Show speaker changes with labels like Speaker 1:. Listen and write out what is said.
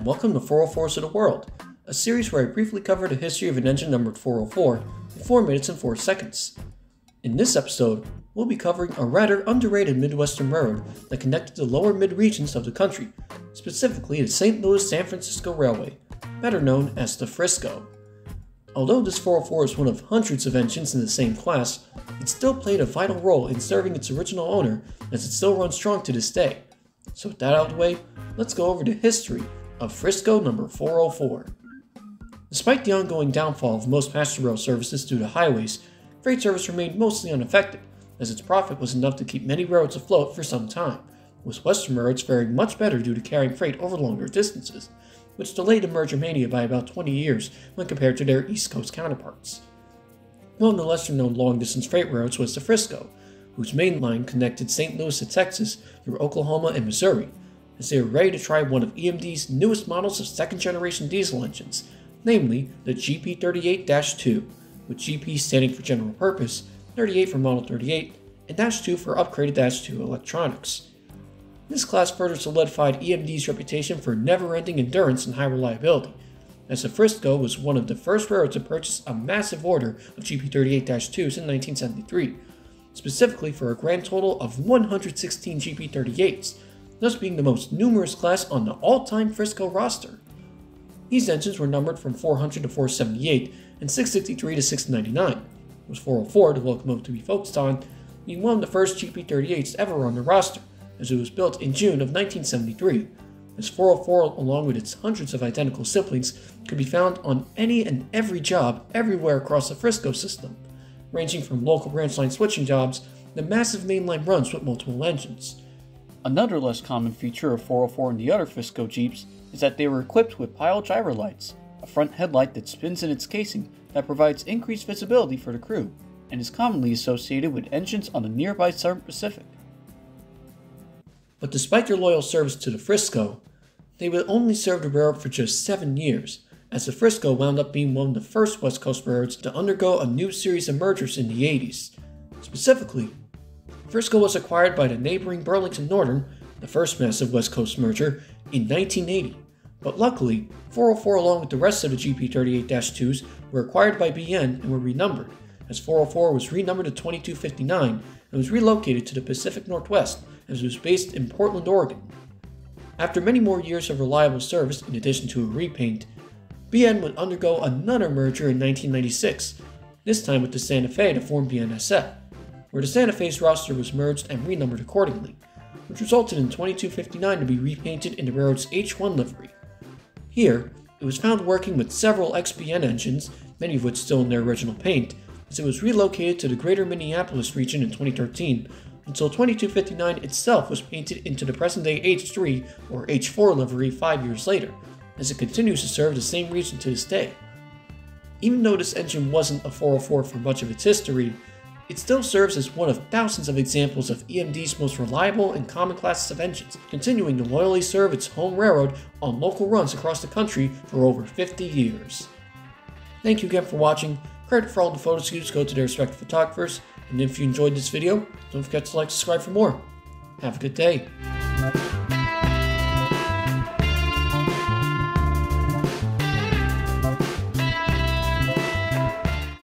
Speaker 1: and welcome to 404s of the World, a series where I briefly cover the history of an engine numbered 404 in 4 minutes and 4 seconds. In this episode, we'll be covering a rather underrated Midwestern railroad that connected the lower mid-regions of the country, specifically the St. Louis-San Francisco Railway, better known as the Frisco. Although this 404 is one of hundreds of engines in the same class, it still played a vital role in serving its original owner as it still runs strong to this day. So with that out of the way, let's go over the history of Frisco number 404. Despite the ongoing downfall of most passenger rail services due to highways, freight service remained mostly unaffected, as its profit was enough to keep many railroads afloat for some time, with western railroads faring much better due to carrying freight over longer distances, which delayed the merger mania by about 20 years when compared to their East Coast counterparts. One of the lesser-known long-distance freight railroads was the Frisco, whose main line connected St. Louis to Texas through Oklahoma and Missouri, as they were ready to try one of EMD's newest models of second-generation diesel engines, namely the GP38-2, with GP standing for General Purpose, 38 for Model 38, and -2 for upgraded -2 electronics. This class further solidified EMD's reputation for never-ending endurance and high reliability, as the Frisco was one of the first railroads to purchase a massive order of GP38-2s in 1973, specifically for a grand total of 116 GP38s, thus being the most numerous class on the all-time Frisco roster. These engines were numbered from 400 to 478 and 663 to 699, with 404, the locomotive to be focused on, being one of the first GP38s ever on the roster, as it was built in June of 1973, as 404, along with its hundreds of identical siblings, could be found on any and every job everywhere across the Frisco system, ranging from local branch line switching jobs to massive mainline runs with multiple engines. Another less common feature of 404 and the other Frisco Jeeps is that they were equipped with pile driver lights, a front headlight that spins in its casing that provides increased visibility for the crew, and is commonly associated with engines on the nearby Southern Pacific. But despite their loyal service to the Frisco, they would only serve the railroad for just 7 years, as the Frisco wound up being one of the first West Coast railroads to undergo a new series of mergers in the 80s. Specifically, Frisco was acquired by the neighboring Burlington Northern, the first massive West Coast merger, in 1980, but luckily, 404 along with the rest of the GP38-2s were acquired by BN and were renumbered, as 404 was renumbered to 2259 and was relocated to the Pacific Northwest as it was based in Portland, Oregon. After many more years of reliable service in addition to a repaint, BN would undergo another merger in 1996, this time with the Santa Fe to form BNSF, where the Santa Fe's roster was merged and renumbered accordingly, which resulted in 2259 to be repainted in the railroad's H1 livery. Here, it was found working with several XBN engines, many of which still in their original paint, as it was relocated to the greater Minneapolis region in 2013, until 2259 itself was painted into the present-day H3 or H4 livery 5 years later, as it continues to serve the same region to this day. Even though this engine wasn't a 404 for much of its history, it still serves as one of thousands of examples of EMD's most reliable and common classes of engines, continuing to loyally serve its home railroad on local runs across the country for over 50 years. Thank you again for watching. Credit for all the photo shoots go to their respective photographers, and if you enjoyed this video, don't forget to like and subscribe for more. Have a good day.